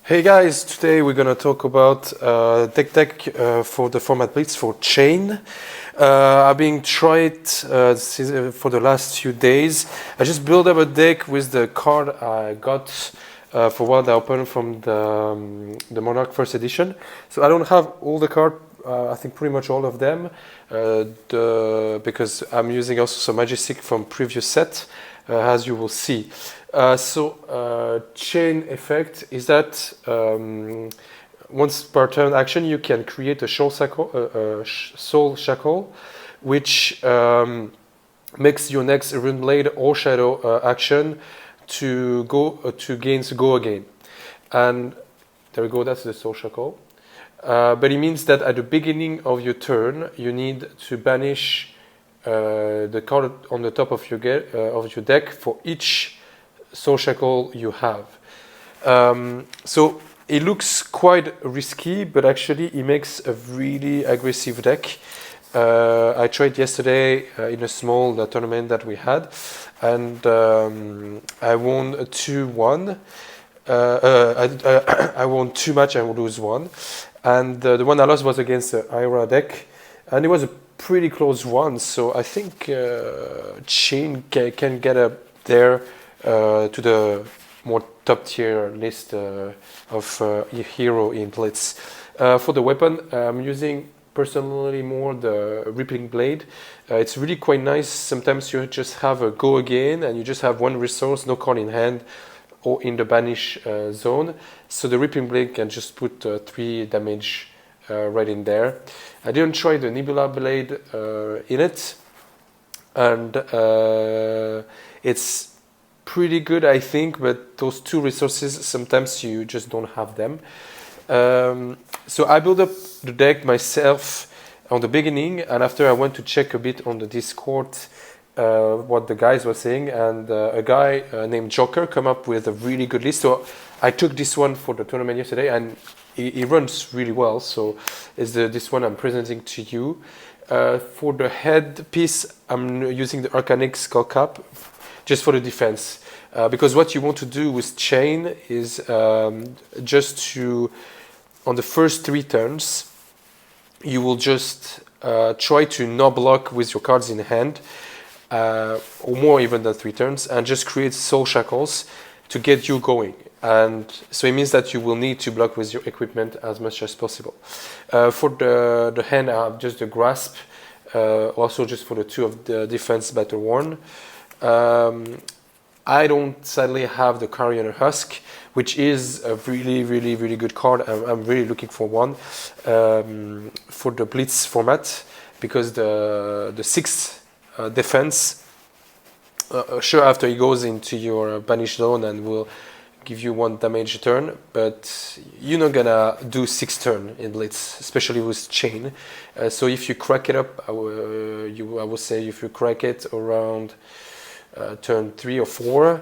Hey guys, today we're gonna talk about deck for the format Blitz for Chane. I've been tried for the last few days. I just built up a deck with the card I got for what I opened from the Monarch First Edition. So I don't have all the cards. I think pretty much all of them, because I'm using also some Majestic from previous set, as you will see. Chain effect is that once per turn action you can create a soul shackle, which makes your next Rune Blade or Shadow action to go again. And there we go. That's the soul shackle. But it means that at the beginning of your turn you need to banish the card on the top of your deck for each soul shackle you have. So it looks quite risky, but actually it makes a really aggressive deck. I tried yesterday in a small tournament that we had, and I won 2-1. I won 2 matches and lose 1, and the one I lost was against the Ira deck, and it was a pretty close one. So I think Chane can get up there to the more top tier list of hero in Blitz. For the weapon, I'm using personally more the Ripping Blade. It's really quite nice. Sometimes you just have a go again and you just have one resource, no card in hand or in the banish zone. So the Ripping Blade can just put 3 damage right in there. I didn't try the Nebula Blade in it, and it's pretty good, I think, but those 2 resources, sometimes you just don't have them. So I built up the deck myself on the beginning, and after I went to check a bit on the Discord what the guys were saying, and a guy named Joker come up with a really good list. So I took this one for the tournament yesterday, and it runs really well. So it's this one I'm presenting to you. For the headpiece, I'm using the Arcanic Skull Cap just for the defense, because what you want to do with Chane is just to, on the first 3 turns, you will just try to not block with your cards in hand, or more even than 3 turns, and just create soul shackles to get you going. And so it means that you will need to block with your equipment as much as possible. For the hand, I have just the Grasp, also just for the 2 of the defense battle worn. I don't sadly have the Carrion Husk, which is a really good card. I'm really looking for one for the Blitz format, because the 6th defense, sure, after he goes into your banish zone and will give you 1 damage a turn, but you're not gonna do 6 turn in Blitz, especially with Chane. So if you crack it up, I would say if you crack it around turn 3 or 4,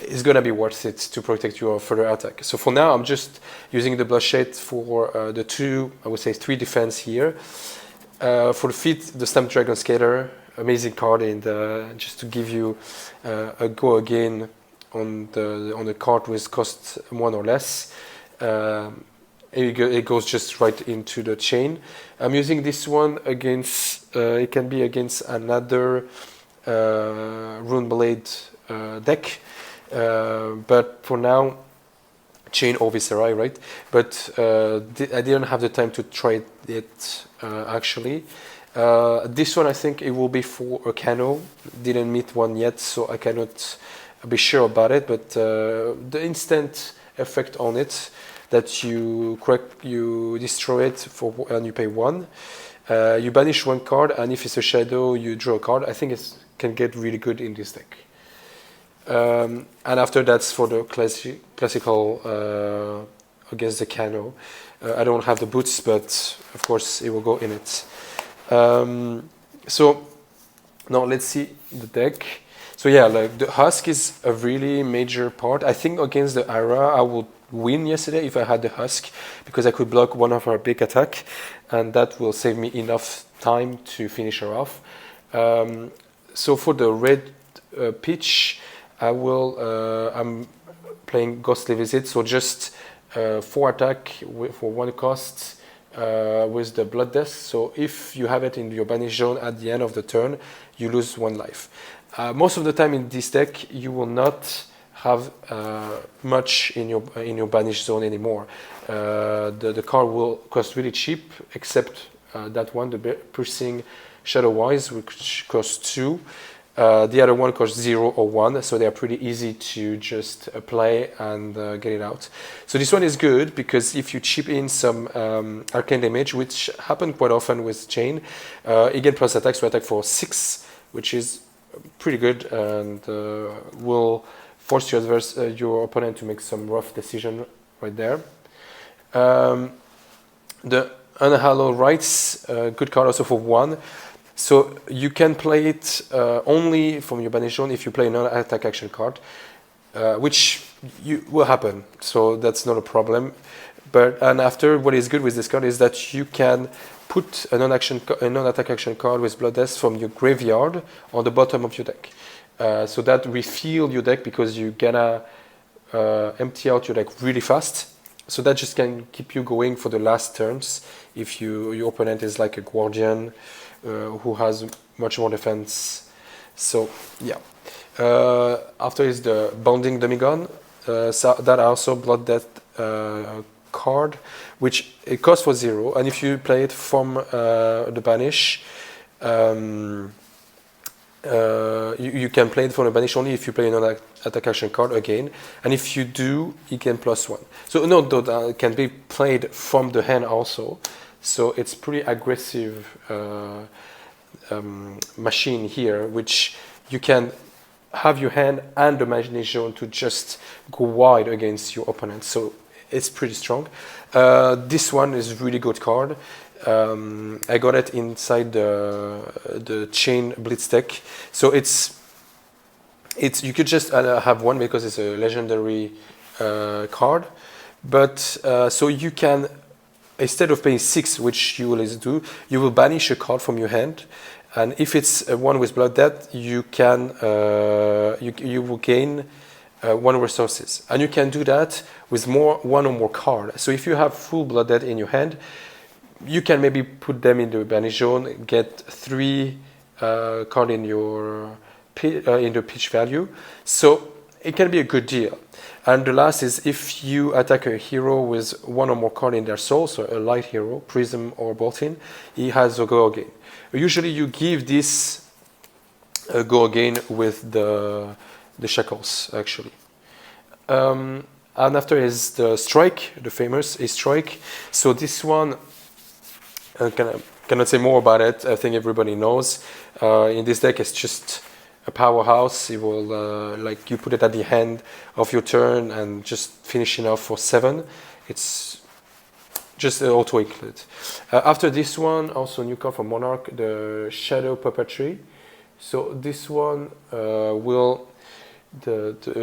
it's gonna be worth it to protect your further attack. So for now, I'm just using the Bloodshade for the 2, I would say 3 defense here. For the feet, the Stamp Dragon Skater, amazing card, and just to give you a go again on the card with cost 1 or less. It goes just right into the Chane. I'm using this one against, it can be against another Rune Blade deck, but for now, Chane or Viserai, right? But I didn't have the time to try it actually. This one, I think it will be for a Cano. Didn't meet one yet, so I cannot be sure about it. But the instant effect on it, that you destroy it and you pay 1. You banish 1 card, and if it's a shadow, you draw a card. I think it can get really good in this deck. And after that's for the classical against the Cano. I don't have the boots, but of course it will go in it. So now let's see the deck. So yeah, like the Husk is a really major part. I think against the Ira I would win yesterday if I had the Husk, because I could block one of her big attack, and that will save me enough time to finish her off. So for the red pitch, I'm playing Ghostly Visit, so just 4 attack for 1 cost with the Blood Death. So if you have it in your banish zone at the end of the turn, you lose 1 life. Most of the time in this deck, you will not have much in your banish zone anymore. The card will cost really cheap, except that one, the Piercing Shadowwise, which costs 2. The other one costs 0 or 1, so they are pretty easy to just play and get it out. So this one is good because if you chip in some arcane damage, which happen quite often with Chane, again plus attacks to attack for 6, which is pretty good and will force your opponent to make some rough decision right there. The Unhallowed Rites, good card also for 1. So you can play it only from your banish zone if you play a non-attack action card, which will happen. So that's not a problem. And after, what is good with this card is that you can put a non-attack action card with Blood Death from your graveyard on the bottom of your deck. So that refill your deck because you're gonna empty out your deck really fast. So that just can keep you going for the last turns if your opponent is like a Guardian who has much more defense. So yeah. After is the Bounding Demigod. So that also Blood Death card, which it costs for 0, and if you play it from the banish, you can play it from the banish only if you play an attack action card again, and if you do, you can +1. So no, that can be played from the hand also. So it's pretty aggressive machine here, which you can have your hand and the banish zone to just go wide against your opponent. So it's pretty strong. This one is really good card. I got it inside the Chane Blitz deck. So it's you could just have one because it's a legendary card. But so you can, instead of paying 6, which you always do, you will banish a card from your hand, and if it's one with Blood Death, you can you will gain 1 resources, and you can do that with one or more card. So if you have full Blood Death in your hand, you can maybe put them in the banish zone, get 3 card in the pitch value. So it can be a good deal. And the last is if you attack a hero with 1 or more card in their soul, so a light hero, Prism or Boltin, he has a go again. Usually you give this a go again with the shackles, actually. And after is the Strike, the famous Strike. So this one, I cannot say more about it. I think everybody knows. In this deck, it's just a powerhouse. It will like you put it at the end of your turn and just finishing off for 7. It's just auto include. After this one, also a new card from Monarch, the Shadow Puppetry. So this one will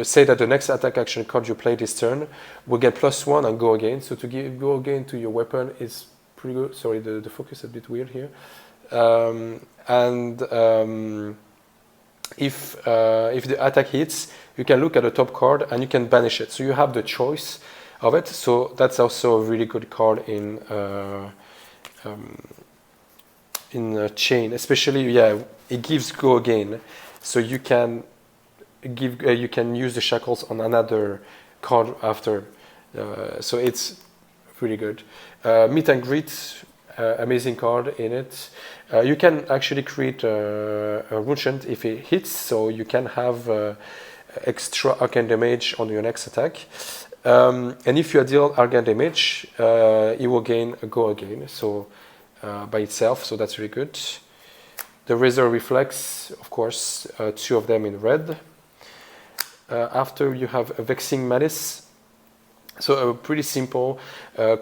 say that the next attack action card you play this turn will get +1 and go again. So to go again to your weapon is pretty good. Sorry, the focus is a bit weird here. If the attack hits, you can look at the top card and you can banish it. So you have the choice of it. So that's also a really good card in Chane, especially it gives go again. So you can you can use the shackles on another card after. So it's really good. Meet and Greet, amazing card in it. You can actually create a Ruchant if it hits, so you can have extra arcane damage on your next attack. And if you deal arcane damage, it will gain a go again, so by itself, so that's really good. The Razor Reflex, of course, 2 of them in red. After you have a Vexing Malice. So pretty simple,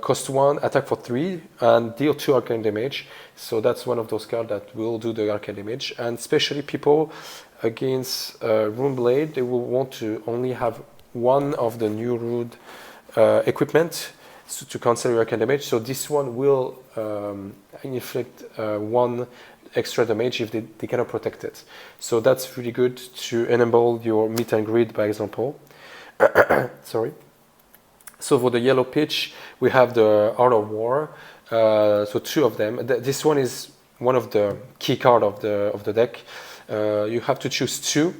cost 1, attack for 3, and deal 2 arcane damage. So that's one of those cards that will do the arcane damage. And especially people against Runeblade, they will want to only have one of the new Rude equipment to cancel your arcane damage. So this one will inflict 1 extra damage if they cannot protect it. So that's really good to enable your Meet and Greet, by example. Sorry. So for the yellow pitch, we have the Art of War. So 2 of them. This one is one of the key card of the deck. You have to choose 2.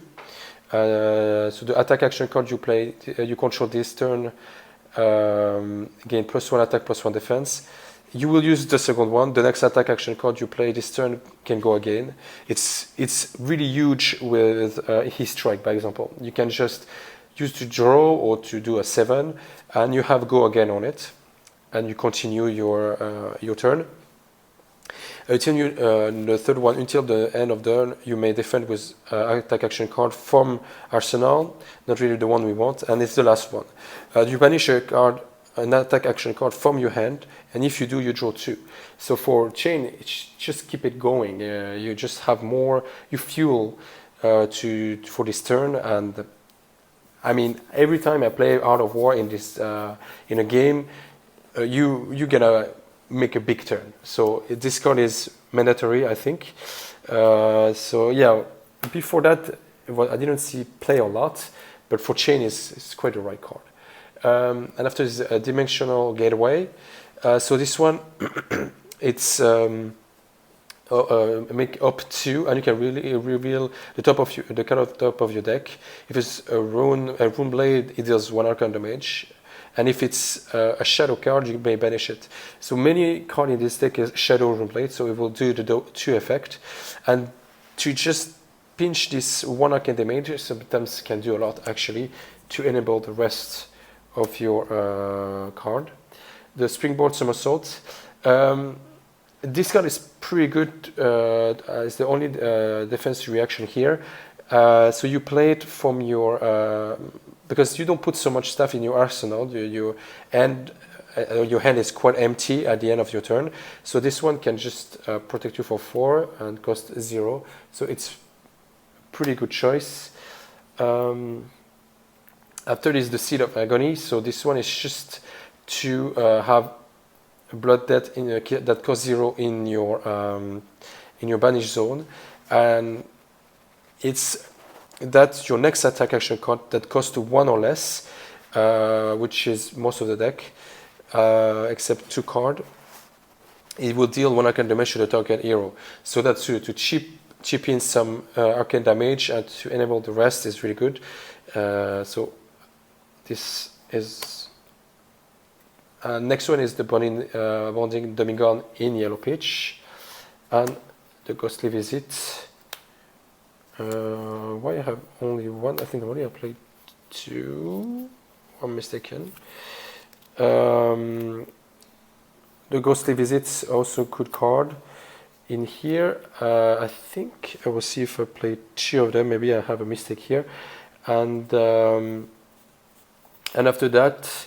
So the attack action card you play, you control this turn, gain +1 attack, +1 defense. You will use the second one. The next attack action card you play this turn can go again. It's really huge with his strike, by example. You can just use to draw or to do a 7, and you have go again on it, and you continue your turn. The third one, until the end of the turn, you may defend with attack action card from arsenal, not really the one we want, and it's the last one. You banish a card, an attack action card from your hand, and if you do, you draw 2. So for Chane, just keep it going. You just have more, you fuel for this turn, and I mean, every time I play Art of War in this in a game, you're gonna make a big turn. So this card is mandatory, I think. So yeah, before that, I didn't see play a lot, but for Chane it's quite the right card. And after this Dimensional Gateway, so this one, it's make up 2, and you can really reveal the card of top of your deck. If it's a rune blade, it deals 1 arcane damage, and if it's a shadow card, you may banish it. So many cards in this deck is shadow rune blade, so it will do the 2 effect, and to just pinch this 1 arcane damage sometimes can do a lot actually to enable the rest of your card. The Springboard Somersault. This card is pretty good. It's the only defense reaction here. So you play it from your because you don't put so much stuff in your arsenal. Your hand is quite empty at the end of your turn. So this one can just protect you for 4 and cost 0. So it's pretty good choice. After this, the Seed of Agony. So this one is just to have Blood Debt that costs 0 in your banish zone, and it's that's your next attack action card that costs 1 or less, which is most of the deck, except 2 cards. It will deal 1 arcane damage to the target hero. So that's to chip in some arcane damage, and to enable the rest is really good. So this is. Next one is the Bonding Demigod in Yellow Pitch, and the Ghostly Visit. Why I have only 1? I think I played 2. I'm mistaken. The Ghostly Visit's also good card in here. I think I will see if I played 2 of them. Maybe I have a mistake here. And after that,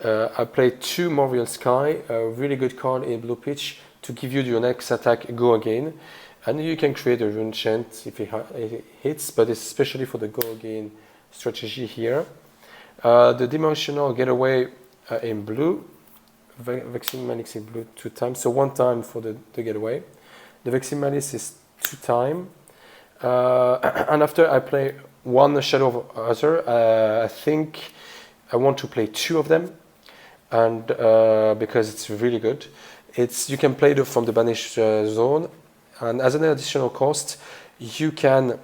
I played 2 Morvial Sky, a really good card in Blue Pitch to give you your next attack go again, and you can create a rune chant if it hits, but it's especially for the go again strategy here. The Dimensional Getaway in blue, Vexing Malice in blue 2 times, so 1 time for the getaway. The Vexing Malice is 2 times, and after I play 1 Shadow of Other, I think I want to play 2 of them. And because it's really good, you can play it from the banish zone, and as an additional cost, you can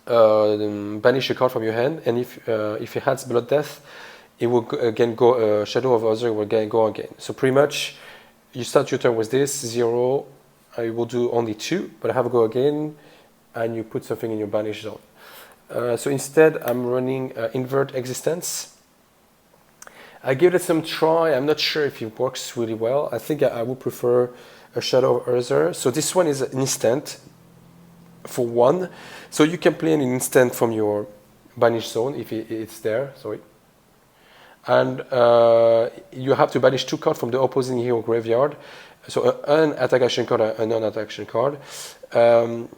banish a card from your hand, and if it has Blood Death, it will again go. Shadow of Other will again go again. So pretty much, you start your turn with this 0. I will do only 2, but I have a go again, and you put something in your banish zone. So instead, I'm running Invert Existence. I gave it some try. I'm not sure if it works really well. I think I would prefer a Shadow of Urza. So this one is an instant for 1. So you can play an instant from your banish zone if it's there. Sorry. And you have to banish 2 cards from the opposing hero graveyard. So an attack action card, a non-attack action card, and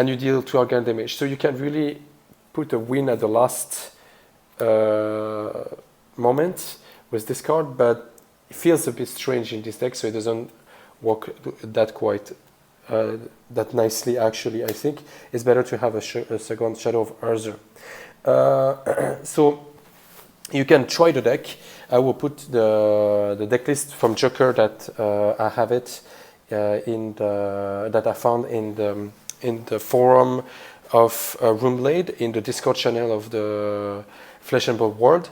you deal 2 arcane damage. So you can really put a win at the last moment with this card, but it feels a bit strange in this deck, so it doesn't work that nicely. Actually, I think it's better to have a second Shadow of Urza. So you can try the deck. I will put the deck list from Joker that I have it that I found in the forum of Roomblade, in the Discord channel of the Flesh and Blood World.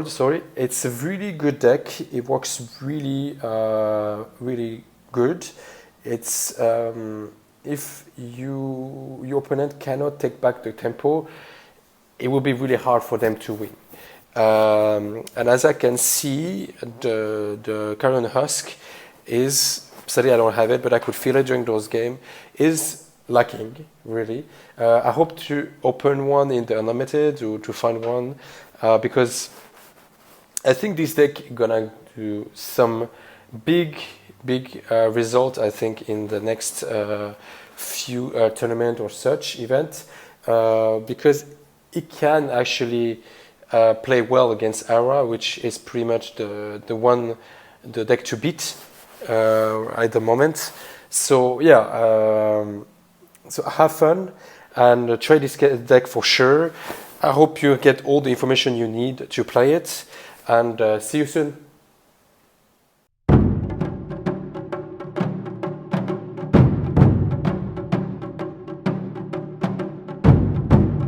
Sorry, it's a really good deck. It works really really good. It's if your opponent cannot take back the tempo, it will be really hard for them to win. And as I can see, the Carrion Husk is, sadly I don't have it, but I could feel it during those games, is lacking, really. I hope to open one in the Unlimited to find one, because I think this deck gonna do some big result, I think, in the next few tournament or such event, because it can actually play well against Aura, which is pretty much the deck to beat at the moment. So yeah, so have fun and try this deck for sure. I hope you get all the information you need to play it, and see you soon.